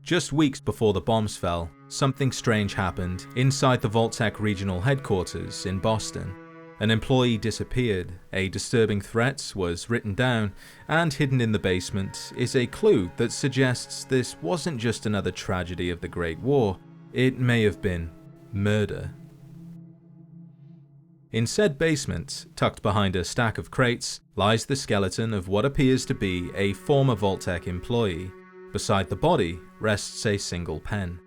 Just weeks before the bombs fell, something strange happened inside the Vault-Tec regional headquarters in Boston. An employee disappeared, a disturbing threat was written down, and hidden in the basement is a clue that suggests this wasn't just another tragedy of the Great War, it may have been murder. In said basement, tucked behind a stack of crates, lies the skeleton of what appears to be a former Vault-Tec employee. Beside the body rests a single pen.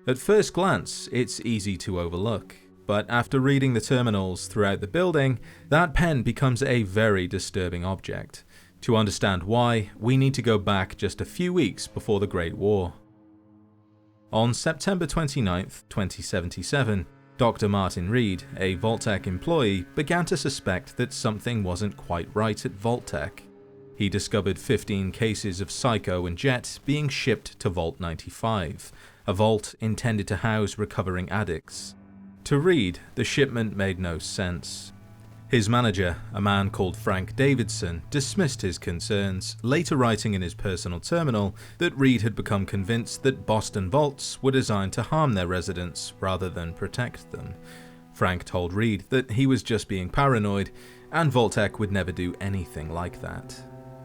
At first glance, it's easy to overlook, but after reading the terminals throughout the building, that pen becomes a very disturbing object. To understand why, we need to go back just a few weeks before the Great War. On September 29, 2077, Dr. Martin Reed, a Vault-Tec employee, began to suspect that something wasn't quite right at Vault-Tec. He discovered 15 cases of Psycho and Jet being shipped to Vault 95, a vault intended to house recovering addicts. To Reed, the shipment made no sense. His manager, a man called Frank Davidson, dismissed his concerns, later writing in his personal terminal that Reed had become convinced that Boston vaults were designed to harm their residents rather than protect them. Frank told Reed that he was just being paranoid, and Vault-Tec would never do anything like that.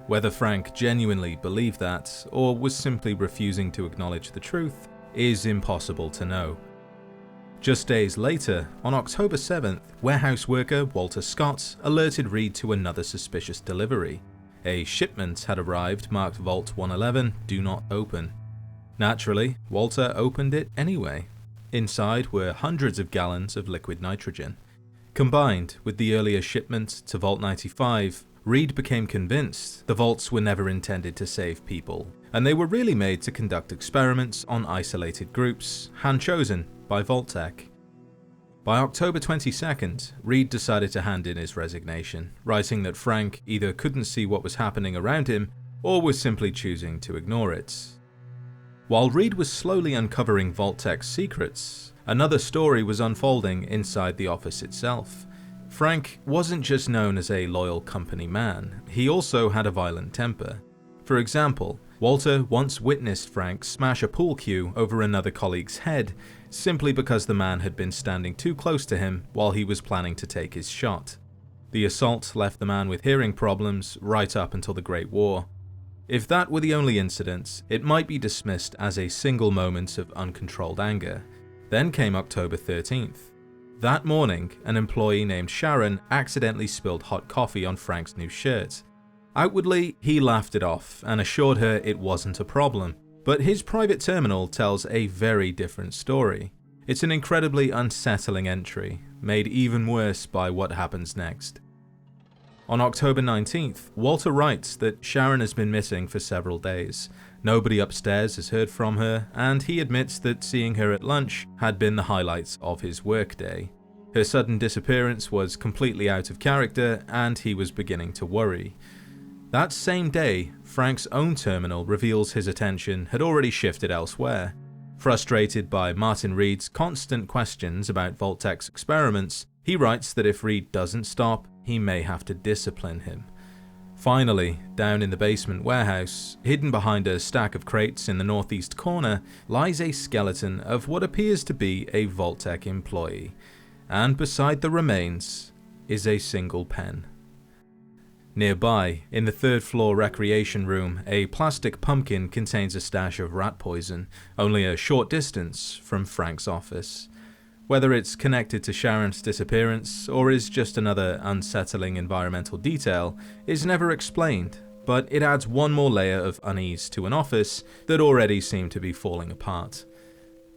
Whether Frank genuinely believed that, or was simply refusing to acknowledge the truth, is impossible to know. Just days later, on October 7th, warehouse worker Walter Scott alerted Reed to another suspicious delivery. A shipment had arrived marked Vault 111, Do Not Open. Naturally, Walter opened it anyway. Inside were hundreds of gallons of liquid nitrogen. Combined with the earlier shipment to Vault 95, Reed became convinced the vaults were never intended to save people, and they were really made to conduct experiments on isolated groups, hand-chosen by Vault-Tec. By October 22nd, Reed decided to hand in his resignation, writing that Frank either couldn't see what was happening around him or was simply choosing to ignore it. While Reed was slowly uncovering Vault-Tec's secrets, another story was unfolding inside the office itself. Frank wasn't just known as a loyal company man, he also had a violent temper. For example, Walter once witnessed Frank smash a pool cue over another colleague's head simply because the man had been standing too close to him while he was planning to take his shot. The assault left the man with hearing problems right up until the Great War. If that were the only incident, it might be dismissed as a single moment of uncontrolled anger. Then came October 13th. That morning, an employee named Sharon accidentally spilled hot coffee on Frank's new shirt. Outwardly, he laughed it off and assured her it wasn't a problem, but his private terminal tells a very different story. It's an incredibly unsettling entry, made even worse by what happens next. On October 19th, Walter writes that Sharon has been missing for several days. Nobody upstairs has heard from her, and he admits that seeing her at lunch had been the highlights of his workday. Her sudden disappearance was completely out of character, and he was beginning to worry. That same day, Frank's own terminal reveals his attention had already shifted elsewhere. Frustrated by Martin Reed's constant questions about Vault-Tec's experiments, he writes that if Reed doesn't stop, he may have to discipline him. Finally, down in the basement warehouse, hidden behind a stack of crates in the northeast corner, lies a skeleton of what appears to be a Vault-Tec employee, and beside the remains is a single pen. Nearby, in the third-floor recreation room, a plastic pumpkin contains a stash of rat poison, only a short distance from Frank's office. Whether it's connected to Sharon's disappearance or is just another unsettling environmental detail is never explained, but it adds one more layer of unease to an office that already seemed to be falling apart.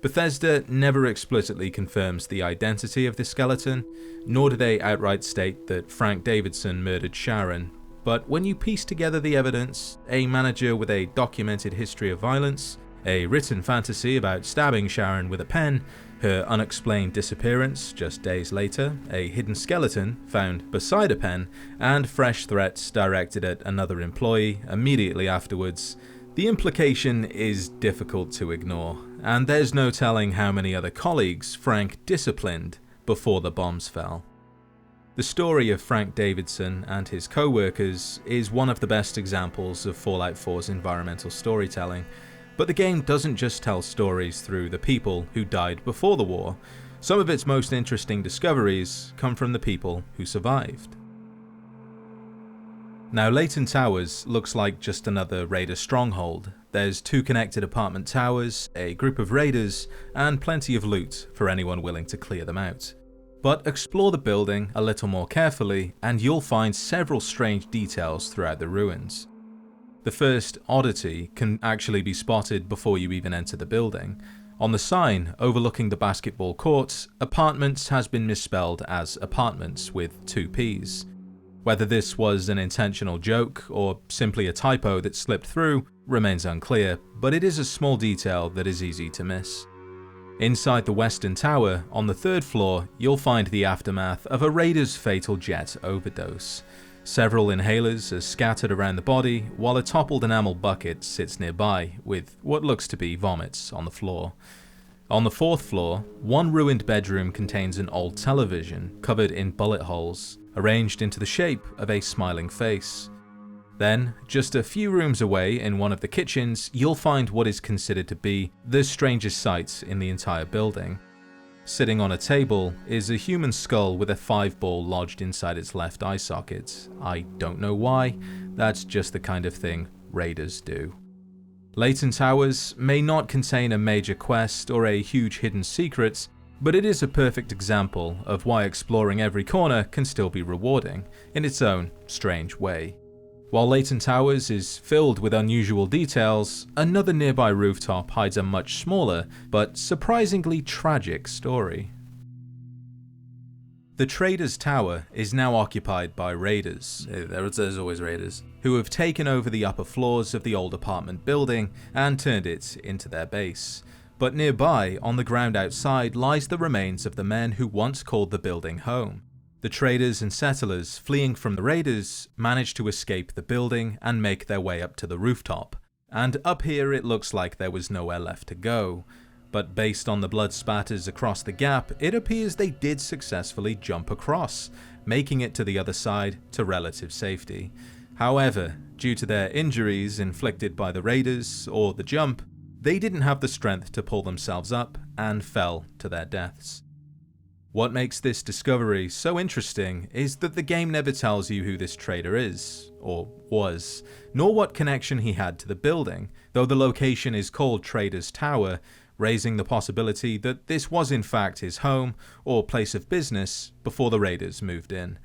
Bethesda never explicitly confirms the identity of the skeleton, nor do they outright state that Frank Davidson murdered Sharon, but when you piece together the evidence, a manager with a documented history of violence, a written fantasy about stabbing Sharon with a pen, her unexplained disappearance just days later, a hidden skeleton found beside a pen, and fresh threats directed at another employee immediately afterwards, the implication is difficult to ignore, and there's no telling how many other colleagues Frank disciplined before the bombs fell. The story of Frank Davidson and his co-workers is one of the best examples of Fallout 4's environmental storytelling, But the game doesn't just tell stories through the people who died before the war. Some of its most interesting discoveries come from the people who survived. Now, Layton Towers looks like just another raider stronghold. There's 2 connected apartment towers, a group of raiders, and plenty of loot for anyone willing to clear them out. But explore the building a little more carefully and you'll find several strange details throughout the ruins. The first oddity can actually be spotted before you even enter the building. On the sign overlooking the basketball courts, apartments has been misspelled as apartments with 2 P's. Whether this was an intentional joke or simply a typo that slipped through remains unclear, but it is a small detail that is easy to miss. Inside the western tower, on the 3rd floor, you'll find the aftermath of a raider's fatal jet overdose. Several inhalers are scattered around the body, while a toppled enamel bucket sits nearby, with what looks to be vomits on the floor. On the 4th floor, one ruined bedroom contains an old television covered in bullet holes, arranged into the shape of a smiling face. Then, just a few rooms away in one of the kitchens, you'll find what is considered to be the strangest sight in the entire building. Sitting on a table is a human skull with a 5-ball lodged inside its left eye socket. I don't know why, that's just the kind of thing raiders do. Layton Towers may not contain a major quest or a huge hidden secret, but it is a perfect example of why exploring every corner can still be rewarding, in its own strange way. While Layton Towers is filled with unusual details, another nearby rooftop hides a much smaller, but surprisingly tragic story. The Trader's Tower is now occupied by raiders, there's always raiders, who have taken over the upper floors of the old apartment building and turned it into their base. But nearby, on the ground outside, lies the remains of the men who once called the building home. The traders and settlers fleeing from the raiders managed to escape the building and make their way up to the rooftop. And up here it looks like there was nowhere left to go. But based on the blood spatters across the gap, it appears they did successfully jump across, making it to the other side to relative safety. However, due to their injuries inflicted by the raiders or the jump, they didn't have the strength to pull themselves up and fell to their deaths. What makes this discovery so interesting is that the game never tells you who this trader is, or was, nor what connection he had to the building, though the location is called Trader's Tower, raising the possibility that this was in fact his home or place of business before the raiders moved in.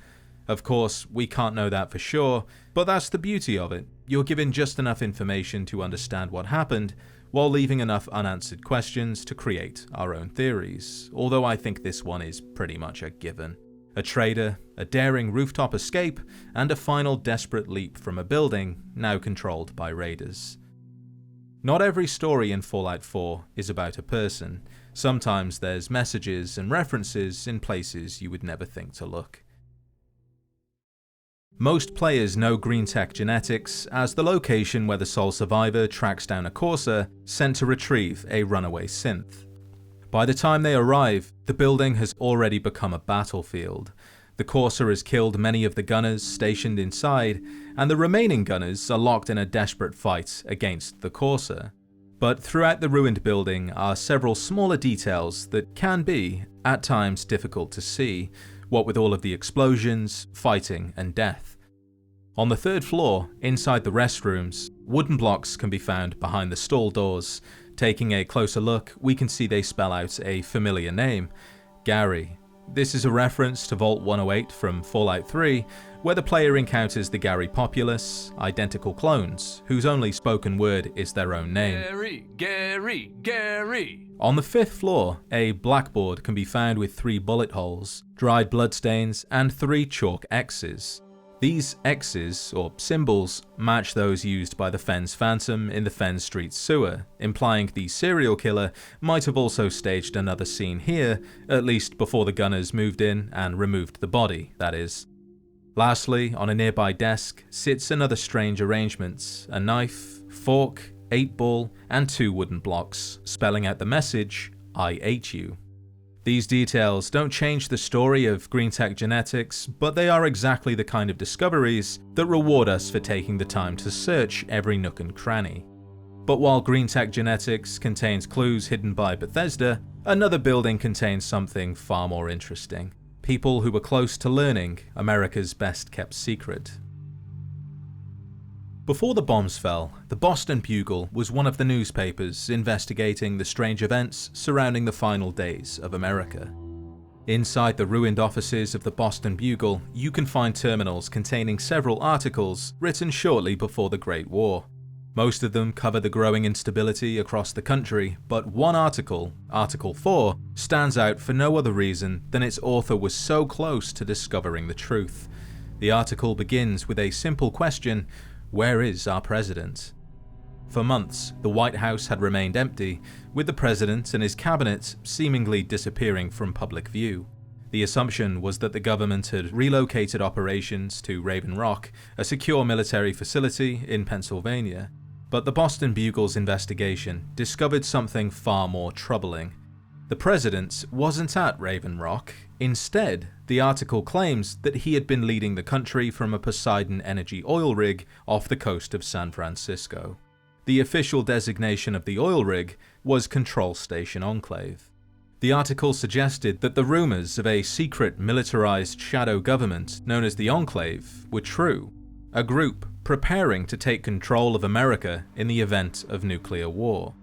Of course, we can't know that for sure, but that's the beauty of it. You're given just enough information to understand what happened, while leaving enough unanswered questions to create our own theories, although I think this one is pretty much a given. A trader, a daring rooftop escape, and a final desperate leap from a building now controlled by raiders. Not every story in Fallout 4 is about a person. Sometimes there's messages and references in places you would never think to look. Most players know Green-Tech Genetics as the location where the sole survivor tracks down a Corsair sent to retrieve a runaway synth. By the time they arrive, the building has already become a battlefield. The Corsair has killed many of the gunners stationed inside, and the remaining gunners are locked in a desperate fight against the Corsair. But throughout the ruined building are several smaller details that can be, at times, difficult to see, what with all of the explosions, fighting, and death. On the 3rd floor, inside the restrooms, wooden blocks can be found behind the stall doors. Taking a closer look, we can see they spell out a familiar name, Gary. This is a reference to Vault 108 from Fallout 3, where the player encounters the Gary populace, identical clones, whose only spoken word is their own name. Gary! On the 5th floor, a blackboard can be found with 3 bullet holes, dried bloodstains, and 3 chalk X's. These X's, or symbols, match those used by the Fens Phantom in the Fen Street sewer, implying the serial killer might have also staged another scene here, at least before the gunners moved in and removed the body, that is. Lastly, on a nearby desk sits another strange arrangement, a knife, fork, 8-ball, and 2 wooden blocks, spelling out the message, "I ate you." These details don't change the story of Green-Tech Genetics, but they are exactly the kind of discoveries that reward us for taking the time to search every nook and cranny. But while Green Tech Genetics contains clues hidden by Bethesda, another building contains something far more interesting. People who were close to learning America's best-kept secret. Before the bombs fell, the Boston Bugle was one of the newspapers investigating the strange events surrounding the final days of America. Inside the ruined offices of the Boston Bugle, you can find terminals containing several articles written shortly before the Great War. Most of them cover the growing instability across the country, but one article, Article 4, stands out for no other reason than its author was so close to discovering the truth. The article begins with a simple question: where is our president? For months, the White House had remained empty, with the president and his cabinet seemingly disappearing from public view. The assumption was that the government had relocated operations to Raven Rock, a secure military facility in Pennsylvania. But the Boston Bugle's investigation discovered something far more troubling. The president wasn't at Raven Rock. Instead, the article claims that he had been leading the country from a Poseidon Energy oil rig off the coast of San Francisco. The official designation of the oil rig was Control Station Enclave. The article suggested that the rumors of a secret militarized shadow government known as the Enclave were true, a group preparing to take control of America in the event of nuclear war.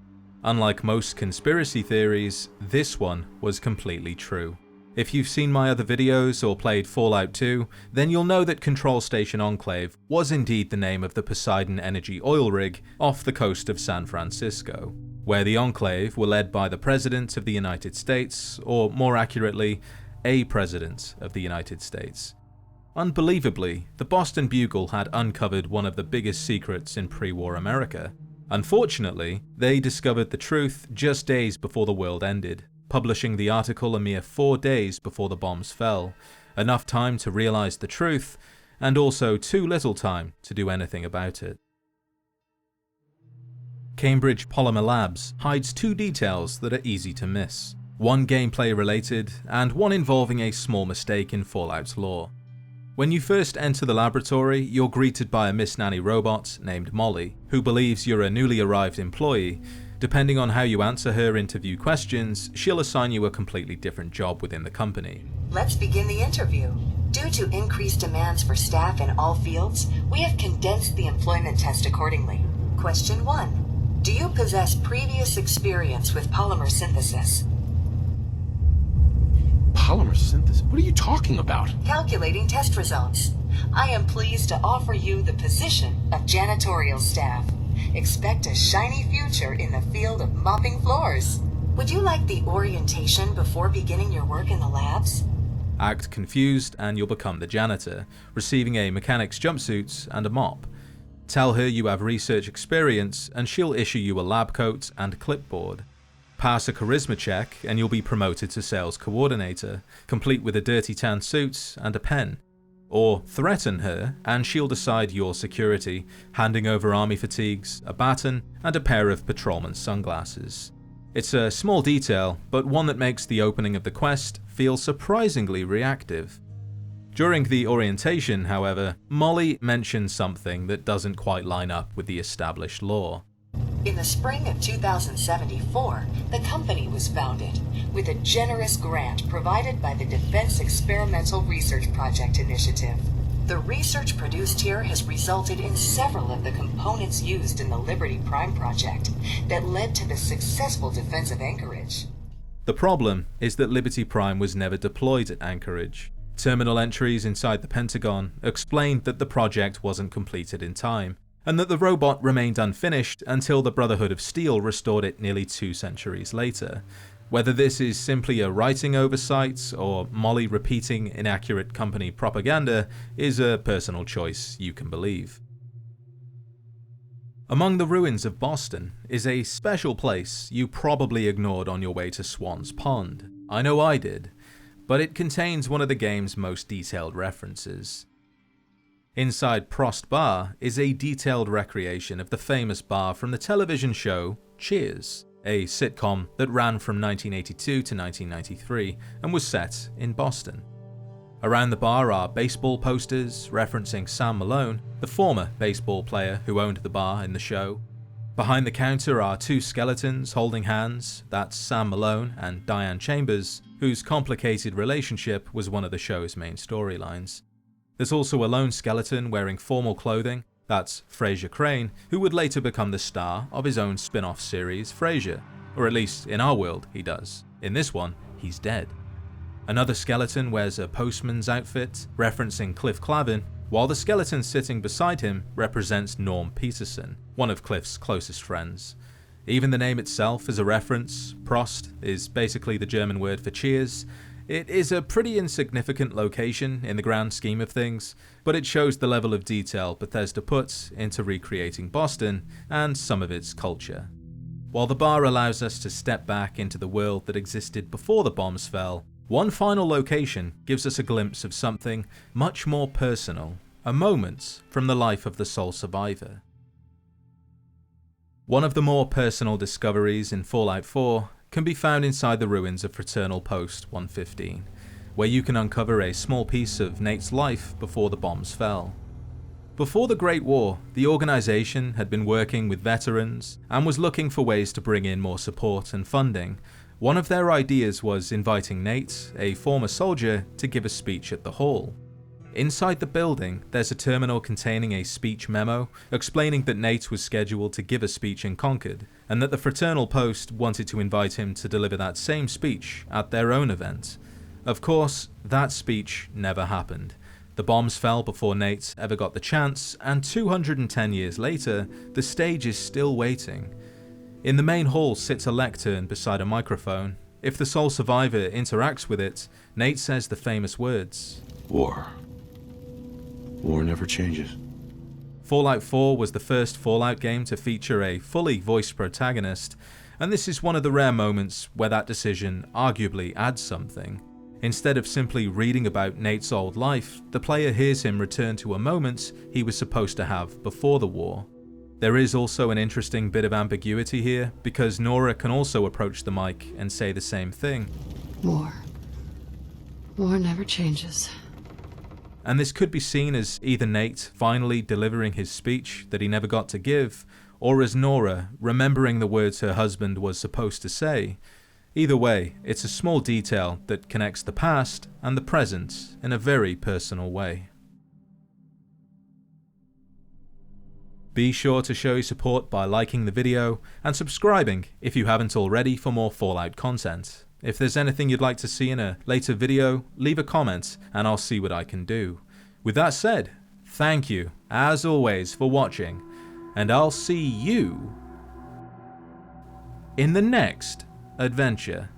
Unlike most conspiracy theories, this one was completely true. If you've seen my other videos or played Fallout 2, then you'll know that Control Station Enclave was indeed the name of the Poseidon Energy oil rig off the coast of San Francisco, where the Enclave were led by the President of the United States, or more accurately, a President of the United States. Unbelievably, the Boston Bugle had uncovered one of the biggest secrets in pre-war America. Unfortunately, they discovered the truth just days before the world ended, publishing the article a mere 4 days before the bombs fell, enough time to realize the truth, and also too little time to do anything about it. Cambridge Polymer Labs hides 2 details that are easy to miss, one gameplay related, and one involving a small mistake in Fallout's lore. When you first enter the laboratory, you're greeted by a Miss Nanny robot named Molly, who believes you're a newly arrived employee. Depending on how you answer her interview questions, she'll assign you a completely different job within the company. Let's begin the interview. Due to increased demands for staff in all fields, we have condensed the employment test accordingly. Question 1. Do you possess previous experience with polymer synthesis? Polymer synthesis? What are you talking about? Calculating test results. I am pleased to offer you the position of janitorial staff. Expect a shiny future in the field of mopping floors. Would you like the orientation before beginning your work in the labs? Act confused and you'll become the janitor, receiving a mechanic's jumpsuit and a mop. Tell her you have research experience and she'll issue you a lab coat and clipboard. Pass a charisma check and you'll be promoted to sales coordinator, complete with a dirty tan suit and a pen. Or threaten her and she'll decide your security, handing over army fatigues, a baton, and a pair of patrolman's sunglasses. It's a small detail, but one that makes the opening of the quest feel surprisingly reactive. During the orientation, however, Molly mentions something that doesn't quite line up with the established lore. In the spring of 2074, the company was founded, with a generous grant provided by the Defense Experimental Research Project Initiative. The research produced here has resulted in several of the components used in the Liberty Prime project that led to the successful defense of Anchorage. The problem is that Liberty Prime was never deployed at Anchorage. Terminal entries inside the Pentagon explained that the project wasn't completed in time, and that the robot remained unfinished until the Brotherhood of Steel restored it nearly 2 centuries later. Whether this is simply a writing oversight or Molly repeating inaccurate company propaganda is a personal choice you can believe. Among the ruins of Boston is a special place you probably ignored on your way to Swan's Pond. I know I did, but it contains one of the game's most detailed references. Inside Prost Bar is a detailed recreation of the famous bar from the television show Cheers, a sitcom that ran from 1982 to 1993 and was set in Boston. Around the bar are baseball posters referencing Sam Malone, the former baseball player who owned the bar in the show. Behind the counter are two skeletons holding hands, that's Sam Malone and Diane Chambers, whose complicated relationship was one of the show's main storylines. There's also a lone skeleton wearing formal clothing, that's Frasier Crane, who would later become the star of his own spin-off series Frasier, or at least in our world he does. In this one, he's dead. Another skeleton wears a postman's outfit, referencing Cliff Clavin, while the skeleton sitting beside him represents Norm Peterson, one of Cliff's closest friends. Even the name itself is a reference. Prost is basically the German word for cheers. It is a pretty insignificant location in the grand scheme of things, but it shows the level of detail Bethesda puts into recreating Boston and some of its culture. While the bar allows us to step back into the world that existed before the bombs fell, one final location gives us a glimpse of something much more personal, a moment from the life of the sole survivor. One of the more personal discoveries in Fallout 4 can be found inside the ruins of Fraternal Post 115, where you can uncover a small piece of Nate's life before the bombs fell. Before the Great War, the organization had been working with veterans and was looking for ways to bring in more support and funding. One of their ideas was inviting Nate, a former soldier, to give a speech at the hall. Inside the building, there's a terminal containing a speech memo explaining that Nate was scheduled to give a speech in Concord, and that the Fraternal Post wanted to invite him to deliver that same speech at their own event. Of course, that speech never happened. The bombs fell before Nate ever got the chance, and 210 years later, the stage is still waiting. In the main hall sits a lectern beside a microphone. If the sole survivor interacts with it, Nate says the famous words, War. War never changes. Fallout 4 was the first Fallout game to feature a fully voiced protagonist, and this is one of the rare moments where that decision arguably adds something. Instead of simply reading about Nate's old life, the player hears him return to a moment he was supposed to have before the war. There is also an interesting bit of ambiguity here, because Nora can also approach the mic and say the same thing. War. War never changes. And this could be seen as either Nate finally delivering his speech that he never got to give, or as Nora remembering the words her husband was supposed to say. Either way, it's a small detail that connects the past and the present in a very personal way. Be sure to show your support by liking the video and subscribing if you haven't already for more Fallout content. If there's anything you'd like to see in a later video, leave a comment and I'll see what I can do. With that said, thank you, as always, for watching, and I'll see you in the next adventure.